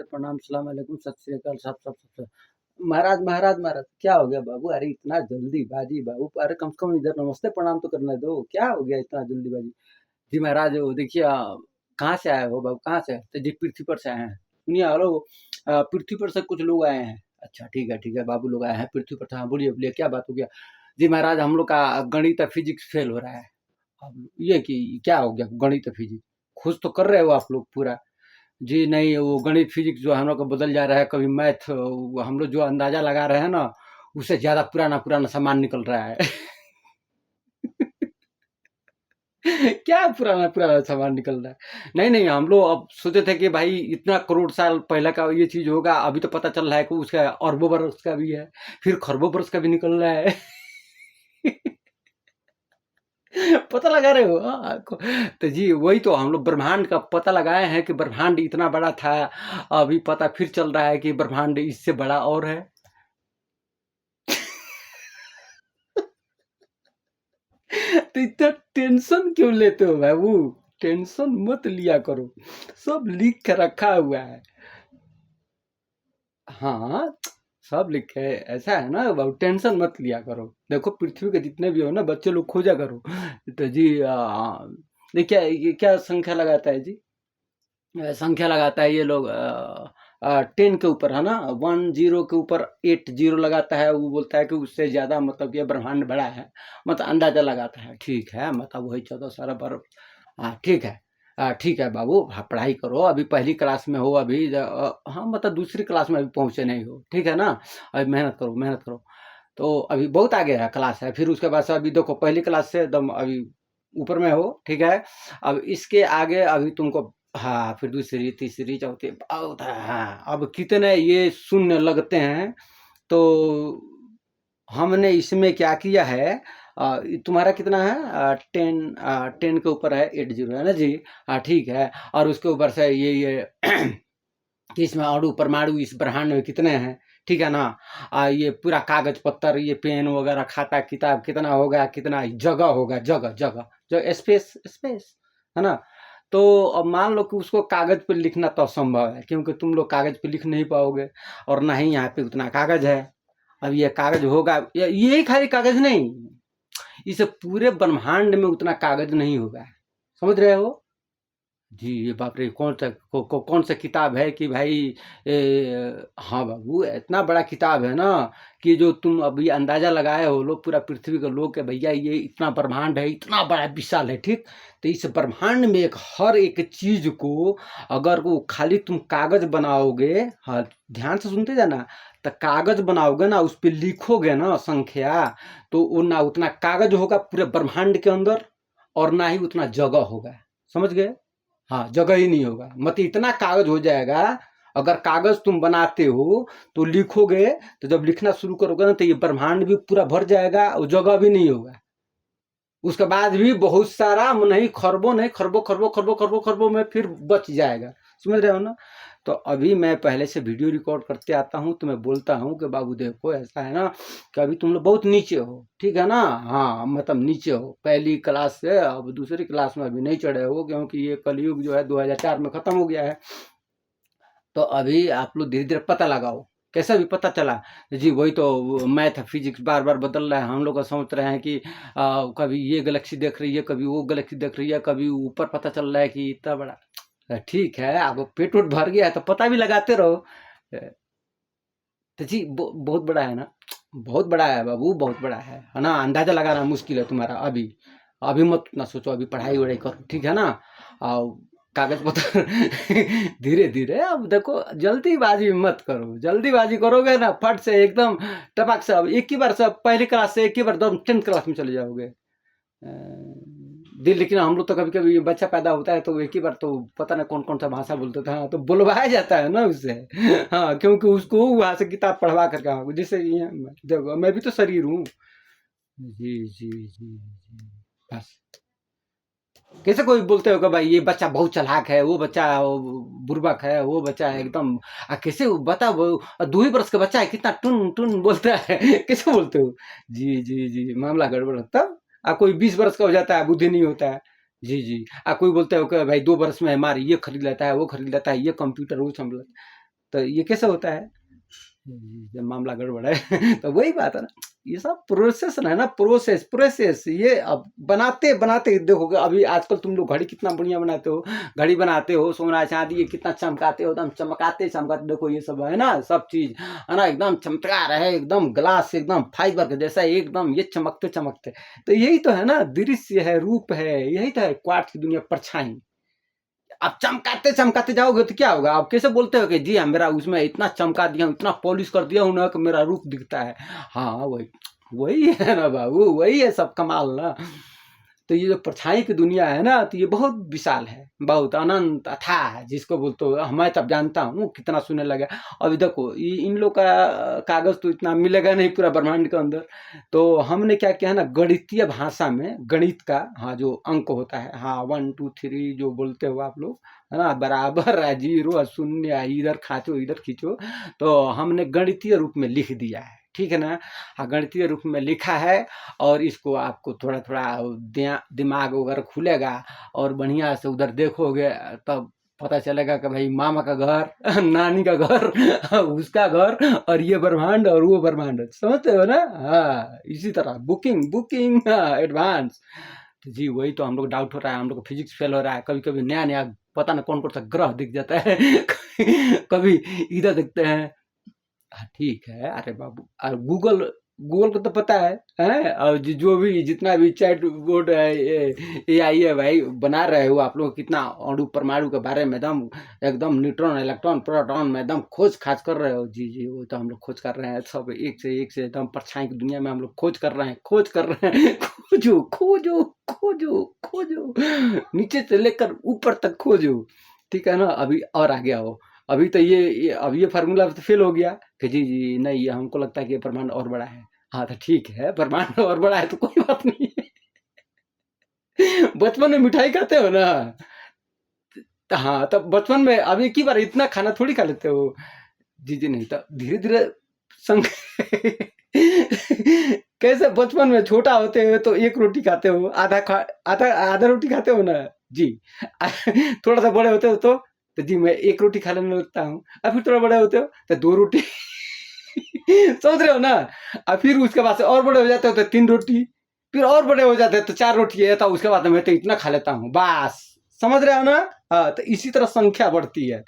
नमस्ते, प्रणाम, सलाम अलैकुम, सत श्री अकाल, सब सब सब सब। महाराज महाराज महाराज, क्या हो गया बाबू? अरे इतना जल्दीबाजी बाबू, अरे कम से कम इधर नमस्ते प्रणाम तो करने दो। क्या हो गया इतना जल्दीबाजी? जी महाराज, वो देखिए, कहाँ से आए हो बाबू? कहाँ से? तो जी पृथ्वी पर से आए हैं। सुनिए, हेलो, पृथ्वी पर से कुछ लोग आए हैं। अच्छा, ठीक है बाबू, लोग आए हैं पृथ्वी पर से। हाँ, बोलिए बोलिए, क्या बात हो गया? जी महाराज, हम लोग का गणित फिजिक्स फेल हो रहा है। अब ये कि क्या हो गया? गणित फिजिक्स खुश तो कर रहे हो आप लोग पूरा। जी नहीं, वो गणित फिजिक्स जो है हम लोग का बदल जा रहा है। कभी मैथ, हम लोग जो अंदाजा लगा रहे हैं ना, उससे ज्यादा पुराना पुराना सामान निकल रहा है। क्या पुराना पुराना सामान निकल रहा है? नहीं नहीं, हम लोग अब सोचे थे कि भाई इतना करोड़ साल पहले का ये चीज होगा। अभी तो पता चल रहा है कि उसका अरबों बरस का भी है, फिर खरबों बरस का भी निकल रहा है। पता लगा रहे हो? हाँ, तो जी वही तो हम लोग ब्रह्मांड का पता लगाए हैं कि ब्रह्मांड इतना बड़ा था। अभी पता फिर चल रहा है कि ब्रह्मांड इससे बड़ा और है। तो इतना टेंशन क्यों लेते हो बाबू? टेंशन मत लिया करो, सब लिख के रखा हुआ है। हाँ, सब लिखे है। ऐसा है ना बाबू, टेंशन मत लिया करो। देखो, पृथ्वी के जितने भी हो ना बच्चे लोग, खोजा करो। तो जी देखिए, ये क्या संख्या लगाता है जी? संख्या लगाता है ये लोग। 10 के ऊपर है ना, 10 के ऊपर 80 लगाता है। वो बोलता है कि उससे ज्यादा मतलब ये ब्रह्मांड बड़ा है। मतलब अंदाजा लगाता है। ठीक है, मतलब वही 14 सारा बर्फ। हाँ ठीक है। ठीक है बाबू, हाँ, पढ़ाई करो। अभी पहली क्लास में हो अभी, हाँ मतलब दूसरी क्लास में अभी पहुंचे नहीं हो। ठीक है ना? अभी मेहनत करो, मेहनत करो। तो अभी बहुत आगे है क्लास है। फिर उसके बाद से अभी देखो, पहली क्लास से एकदम अभी ऊपर में हो। ठीक है? अब इसके आगे अभी तुमको, हाँ, फिर दूसरी तीसरी चौथी बहुत है। हाँ, अब कितने ये शून्य लगते हैं। तो हमने इसमें क्या किया है, तुम्हारा कितना है? 10 के ऊपर है 80, है ना जी? हाँ ठीक है। और उसके ऊपर से ये कि इसमें अणु परमाणु इस ब्रह्मांड में कितने हैं? ठीक है ना? ये पूरा कागज पत्तर, ये पेन वगैरह, खाता किताब कितना होगा, कितना जगह होगा, जगह जगह जो स्पेस स्पेस, है ना? तो अब मान लो कि उसको कागज पे लिखना तो असंभव है, क्योंकि तुम लोग कागज पे लिख नहीं पाओगे, और ना ही यहाँ पे उतना कागज है। अब ये कागज होगा, ये खाली कागज नहीं, इस पूरे ब्रह्मांड में उतना कागज नहीं होगा। समझ रहे हो? जी, ये बाप रे! कौन सा कौन सा किताब है कि भाई, हाँ बाबू, इतना बड़ा किताब है ना, कि जो तुम अभी अंदाजा लगाए हो लोग, पूरा पृथ्वी के लोग, के भैया ये इतना ब्रह्मांड है, इतना बड़ा विशाल है। ठीक? तो इस ब्रह्मांड में एक हर एक चीज को, अगर वो खाली तुम कागज बनाओगे, हाँ ध्यान से सुनते जाना, तो कागज बनाओगे ना, उस पर लिखोगे ना संख्या, तो वो ना उतना कागज होगा पूरे ब्रह्मांड के अंदर, और ना ही उतना जगह होगा। समझ गए? हाँ, जगह ही नहीं होगा, मतलब इतना कागज हो जाएगा। अगर कागज तुम बनाते हो तो लिखोगे, तो जब लिखना शुरू करोगे ना, तो ये ब्रह्मांड भी पूरा भर जाएगा और जगह भी नहीं होगा। उसके बाद भी बहुत सारा नहीं, खरबों नहीं, खरबों खरबों खरबों खरबों खरबों में फिर बच जाएगा। समझ रहे हो ना? तो अभी मैं पहले से वीडियो रिकॉर्ड करते आता हूँ, तो मैं बोलता हूँ कि बाबू देखो, ऐसा है ना कि अभी तुम लोग बहुत नीचे हो। ठीक है ना? हाँ, मतलब नीचे हो पहली क्लास से, अब दूसरी क्लास में अभी नहीं चढ़े हो, क्योंकि ये कलयुग जो है 2004 में खत्म हो गया है। तो अभी आप लोग धीरे धीरे पता लगाओ, कैसा भी पता चला। जी वही तो, मैथ फिजिक्स बार बार बदल रहा है। हम लोग का सोच रहे हैं कि कभी ये गैलेक्सी देख रही है, कभी वो गैलेक्सी देख रही है, कभी ऊपर पता चल रहा है कि इतना बड़ा। ठीक है, अब पेट वोट भर गया है तो पता भी लगाते रहो। तो जी बहुत बड़ा है ना, बहुत बड़ा है बाबू, बहुत बड़ा है ना? अंदाजा लगाना मुश्किल है तुम्हारा अभी। अभी मत ना सोचो, अभी पढ़ाई वढ़ाई करो। ठीक है ना? और कागज पत्र धीरे धीरे। अब देखो, जल्दीबाजी मत करो। जल्दीबाजी करोगे ना, फट से एकदम टपक से, अब एक ही बार से, पहली क्लास से एक ही बार 10th क्लास में चले जाओगे। लेकिन हम लोग तो कभी कभी बच्चा पैदा होता है तो एक ही बार तो पता नहीं कौन कौन सा भाषा बोलते थे। हाँ, तो बुलवाया जाता है ना उससे। हाँ, क्योंकि उसको वहां से किताब पढ़वा करके आओगे, जिससे देखो, मैं भी तो शरीर हूँ। जी जी जी जी, बस। कैसे कोई बोलते हो कि भाई ये बच्चा बहुत चालाक है, वो बच्चा बुर्बक है, वो बच्चा है एकदम, कैसे बता, वो 2 ही बरस का बच्चा है, कितना टुन टुन बोलता है। कैसे बोलते हो? जी जी जी, मामला गड़बड़ है। तब कोई 20 बरस का हो जाता है, बुद्धि नहीं होता है। जी जी, कोई बोलते हो कि भाई 2 बरस में हमारे ये खरीद लेता है, वो खरीद लेता है, ये कंप्यूटर वो संभल। तो ये कैसे होता है? जब मामला गड़बड़ है तो वही बात है ना, ये सब प्रोसेस है ना, प्रोसेस प्रोसेस ये अब बनाते बनाते देखोगे, अभी आजकल तुम लोग घड़ी कितना बढ़िया बनाते हो, घड़ी बनाते हो, सोना चांदी ये कितना चमकाते हो, एकदम चमकाते चमकाते, देखो ये सब है ना, सब चीज है ना, एकदम चमका रहे, एकदम ग्लास एकदम फाइबर के जैसा एकदम ये चमकते चमकते। तो यही तो है ना, दृश्य है, रूप है, यही तो है क्वार्ट्ज की दुनिया, परछाई। आप चमकाते चमकाते जाओगे तो क्या होगा? आप कैसे बोलते हो कि जी हाँ मेरा उसमें इतना चमका दिया हूँ, इतना पॉलिश कर दिया हूँ ना कि मेरा रूप दिखता है। हाँ वही वही है ना बाबू, वही है सब कमाल ना। तो ये जो परछाई की दुनिया है ना, तो ये बहुत विशाल है, बहुत अनंत अथाह है, जिसको बोलते हो। मैं तब जानता हूँ कितना सुनने लगा। अभी देखो इन लोग का कागज तो इतना मिलेगा नहीं पूरा ब्रह्मांड के अंदर। तो हमने क्या किया है ना, गणितीय भाषा में, गणित का हाँ जो अंक होता है, हाँ 1 2 3 जो बोलते हो आप लोग, है ना, बराबर है, जीरो है, शून्य है, इधर खाचो इधर खींचो, तो हमने गणितीय रूप में लिख दिया है, ठीक है ना। हाँ गणितीय रूप में लिखा है, और इसको आपको थोड़ा थोड़ा दिमाग वगैरह खुलेगा, और बढ़िया से उधर देखोगे तब पता चलेगा कि भाई मामा का घर नानी का घर उसका घर, और ये ब्रह्मांड और वो ब्रह्मांड, समझते हो ना। हाँ इसी तरह बुकिंग बुकिंग एडवांस। तो जी वही तो हम लोग डाउट हो रहा है, हम लोग को फिजिक्स फेल हो रहा है, कभी कभी नया नया पता ना कौन कौन सा ग्रह दिख जाता है कभी इधर दिखते हैं। हाँ ठीक है, अरे बाबू, और गूगल गूगल को तो पता है, और जो भी जितना भी चैट बोर्ड है, ये AI है भाई, बना रहे हो आप लोग, कितना अणु परमाणु के बारे में एकदम एकदम न्यूट्रॉन इलेक्ट्रॉन प्रोटॉन में एकदम खोज खाज कर रहे हो। जी जी वो तो हम लोग खोज कर रहे हैं, सब एक से एकदम परछाई की दुनिया में हम लोग खोज कर रहे हैं, खोज कर रहे हैं खोजो खोजो खोजो खोजो, नीचे से लेकर ऊपर तक खोजो, ठीक है ना। अभी और आगे आओ, अभी तो अब ये फार्मूला तो फेल हो गया कि जी जी नहीं, ये हमको लगता है कि ये ब्रह्मांड और बड़ा है। हाँ तो ठीक है, ब्रह्मांड और बड़ा है तो कोई बात नहीं है बचपन में मिठाई खाते हो ना, तो हाँ तब बचपन में अब एक ही बार इतना खाना थोड़ी खा लेते हो। जी जी नहीं, तो धीरे धीरे संग कैसे बचपन में छोटा होते हुए तो एक रोटी खाते हो, आधा रोटी खाते हो ना जी थोड़ा सा बड़े होते हो तो जी मैं एक रोटी खा लेने लगता हूँ, और फिर थोड़ा बड़े होते हो तो 2 रोटी समझ रहे हो ना। और फिर उसके बाद से और बड़े हो जाते हो तो 3 रोटी, फिर और बड़े हो जाते हैं तो 4 रोटी है, तो उसके बाद मैं तो इतना खा लेता हूँ बस, समझ रहे हो ना। हाँ तो इसी तरह संख्या बढ़ती है,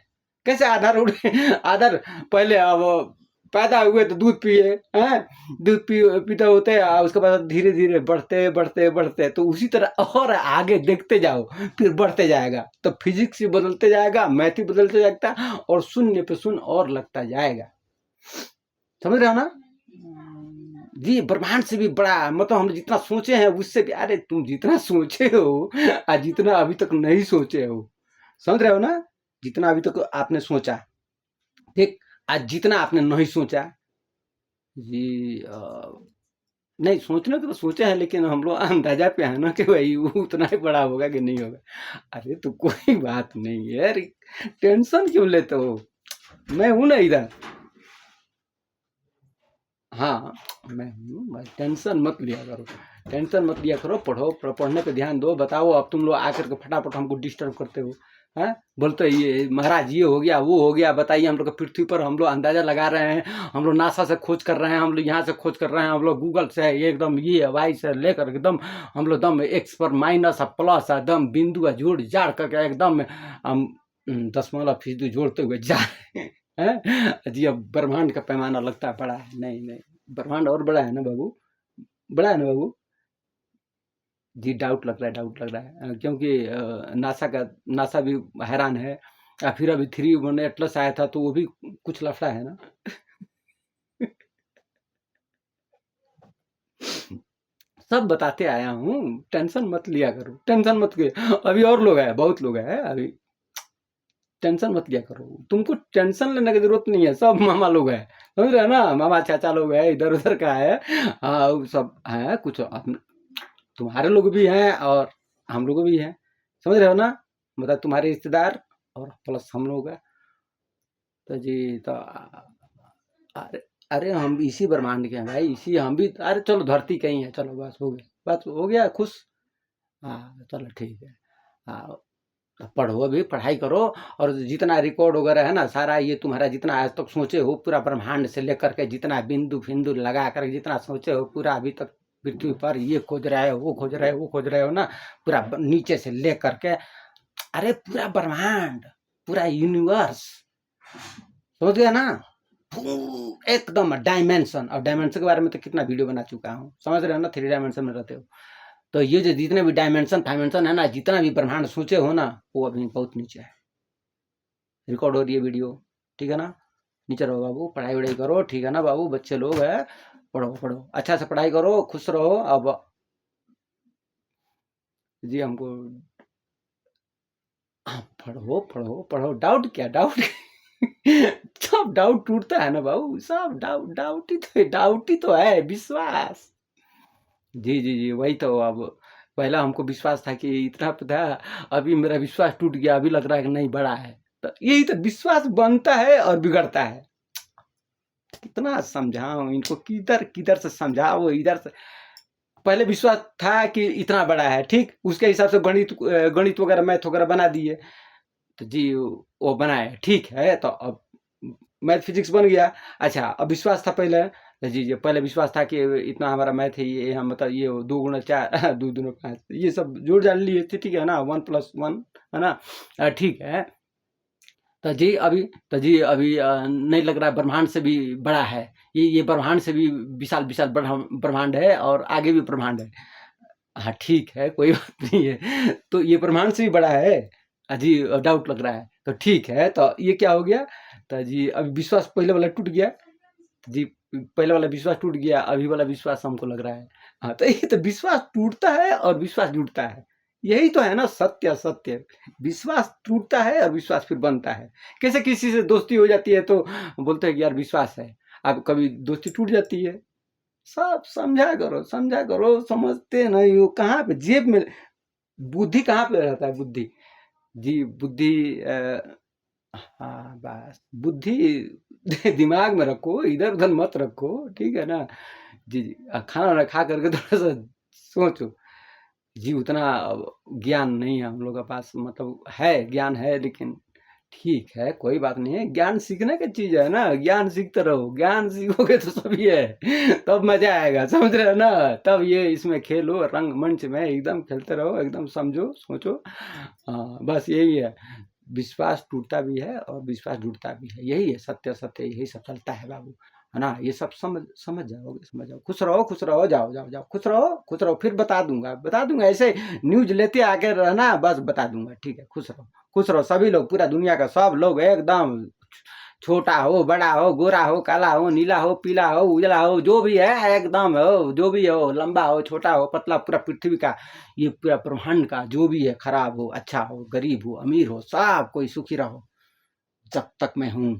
कैसे आधा रोटी आधा पहले अब पैदा हुए तो दूध पिए हैं, दूध पीते होते हैं, उसके बाद धीरे धीरे बढ़ते बढ़ते बढ़ते, तो उसी तरह और आगे देखते जाओ, फिर बढ़ते जाएगा, तो फिजिक्स भी बदलते जाएगा, मैथ भी बदलते जाएगा, और शून्य पे शून्य और लगता जाएगा, समझ रहे हो ना। जी ब्रह्मांड से भी बड़ा, मतलब हम जितना सोचे हैं उससे भी, अरे तुम जितना सोचे हो और जितना अभी तक नहीं सोचे हो, समझ रहे हो ना, जितना अभी तक आपने सोचा, ठीक, आज जितना आपने नहीं सोचा जी, नहीं सोचने को तो सोचे हैं, लेकिन हम लोग अंदाजा पे है ना कि भाई वो उतना ही बड़ा होगा कि नहीं होगा। अरे तो कोई बात नहीं है यार, टेंशन क्यों लेते हो, मैं हूं ना इधर। हाँ मैं हूँ, टेंशन मत लिया करो, टेंशन मत लिया करो, पढ़ो, पढ़ने पे ध्यान दो। बताओ अब तुम लोग आकर के फटाफट हमको डिस्टर्ब करते हो, हैं बोलते ये महाराज ये हो गया वो हो गया, बताइए हम लोग पृथ्वी पर, हम लोग अंदाजा लगा रहे हैं, हम लोग नासा से खोज कर रहे हैं, हम लोग यहाँ से खोज कर रहे हैं, हम लोग गूगल से ये एकदम ये वाई से लेकर एकदम हम लोग एकदम एक्स पर माइनस और प्लस एकदम बिंदु जोड़ जाड़ करके एकदम हम 10 फीसदी जोड़ते हुए जा रहे हैं जी। अब ब्रह्मांड का पैमाना लगता है बड़ा है, नहीं नहीं, ब्रह्मांड और बड़ा है ना बाबू, बड़ा है ना बाबू। जी डाउट लग रहा है, डाउट लग रहा है, क्योंकि नासा भी हैरान है। फिर अभी 3 एटलस आया था तो वो भी कुछ लफड़ा है ना सब बताते आया हूँ, टेंशन मत लिया करो, टेंशन मत ले। अभी और लोग हैं, बहुत लोग हैं अभी, टेंशन मत लिया करो, तुमको टेंशन लेने की जरूरत नहीं है, सब मामा लोग हैं, समझ रहे हो ना, मामा चाचा लोग हैं, इधर उधर का है। हाँ वो सब है, कुछ तुम्हारे लोग भी हैं और हम लोग भी हैं, समझ रहे हो ना, मतलब तुम्हारे रिश्तेदार और प्लस हम लोग हैं। तो जी तो अरे अरे हम इसी ब्रह्मांड के हैं भाई, इसी हम भी, अरे चलो धरती कहीं है, चलो बस हो गया, बस हो गया खुश। हाँ चलो ठीक है। हाँ पढ़ो, अभी पढ़ाई करो, और जितना रिकॉर्ड वगैरह है ना सारा, ये तुम्हारा जितना आज तक सोचे हो पूरा ब्रह्मांड से लेकर के, जितना बिंदु फिंदु लगा कर जितना सोचे हो पूरा अभी तक पृथ्वी पर, ये खोज रहे हो, वो खोज रहे हो, वो खोज रहे हो ना, पूरा नीचे से लेकर के, अरे पूरा ब्रह्मांड, पूरा यूनिवर्स, समझ गया ना, एकदम डायमेंशन। और डायमेंशन के बारे में तो कितना वीडियो बना चुका हूँ, समझ रहे हो ना, 3 डायमेंशन में रहते हो। तो ये जो जितने भी डायमेंशन फाइमेंशन है ना, जितना भी ब्रह्मांड सोचे हो ना, वो अभी बहुत नीचे है। रिकॉर्ड हो रही है वीडियो, ठीक है ना। नीचे रहो बाबू, पढ़ाई वढ़ाई करो, ठीक है ना बाबू, बच्चे लोग है, पढ़ो पढ़ो, अच्छा से पढ़ाई करो, खुश रहो। अब जी हमको पढ़ो पढ़ो पढ़ो, डाउट क्या, डाउट सब डाउट टूटता है ना बाबू, सब डाउट ही तो है, विश्वास। जी जी जी, वही तो। अब पहला हमको विश्वास था कि इतना था, अभी मेरा विश्वास टूट गया, अभी लग रहा है कि नहीं बड़ा है। तो यही तो, विश्वास बनता है और बिगड़ता है। कितना समझाऊं इनको, किधर किधर से समझाओ, इधर से। पहले विश्वास था कि इतना बड़ा है, ठीक, उसके हिसाब से गणित वगैरह मैथ वगैरह बना दिए, तो जी वो बनाए, ठीक है। तो अब मैथ फिजिक्स बन गया। अच्छा, अब विश्वास था पहले, तो जी जी पहले विश्वास था कि इतना हमारा मैथ है, ये हम मतलब ये 2 गुणा 4 2 दूना 5, ये सब जोड़ जान लिए थे, ठीक है ना, 1 + 1 है ना, ठीक है। तो जी अभी नहीं लग रहा है, ब्रह्मांड से भी बड़ा है, ये ब्रह्मांड से भी विशाल विशाल ब्रह्मांड है, और आगे भी ब्रह्मांड है। हाँ ठीक है, कोई बात नहीं है, तो ये ब्रह्मांड से भी बड़ा है। जी डाउट लग रहा है, तो ठीक है, तो ये क्या हो गया, तो जी अभी विश्वास पहले वाला टूट गया। जी पहले वाला विश्वास टूट गया, अभी वाला विश्वास हमको लग रहा है। हाँ, तो ये तो विश्वास टूटता है और विश्वास जुड़ता है, यही तो है ना सत्य। सत्य, विश्वास टूटता है और विश्वास फिर बनता है। कैसे किसी से दोस्ती हो जाती है तो बोलते हैं कि यार विश्वास है, अब कभी दोस्ती टूट जाती है। सब समझा करो, समझते नहीं हो, कहाँ पे जेब में बुद्धि, कहाँ पे रहता है बुद्धि। जी बुद्धि हाँ बस, बुद्धि दिमाग में रखो, इधर उधर मत रखो, ठीक है ना। जी जी, खाना वाना खा करके थोड़ा सा सोचो। जी उतना ज्ञान नहीं है हम लोग के पास, मतलब है, ज्ञान है, लेकिन ठीक है, कोई बात नहीं है, ज्ञान सीखने की चीज है ना, ज्ञान सीखते रहो, ज्ञान सीखोगे तो सभी है तब मजा आएगा, समझ रहे हो ना। तब ये इसमें खेलो, रंग मंच में एकदम खेलते रहो, एकदम समझो सोचो। हाँ बस यही है, विश्वास टूटता भी है और विश्वास जुड़ता भी है, यही है सत्य। सत्य यही सब चलता है बाबू, है ना। ये सब समझ समझ जाओगे, समझ जाओ, खुश रहो, खुश रहो, जाओ जाओ जाओ, खुश रहो, खुश रहो, फिर बता दूंगा, ऐसे न्यूज लेते आगे रहना, बस बता दूंगा, ठीक है, खुश रहो, खुश रहो सभी लोग, पूरा दुनिया का सब लोग एकदम, छोटा हो, बड़ा हो, गोरा हो, काला हो, नीला हो, पीला हो, उजला हो, जो भी है एकदम हो, जो भी हो, लंबा हो, छोटा हो, पतला, पूरा पृथ्वी का, ये पूरा ब्रह्मांड का जो भी है, खराब हो, अच्छा हो, गरीब हो, अमीर हो, सब कोई सुखी रहो, जब तक मैं हूँ।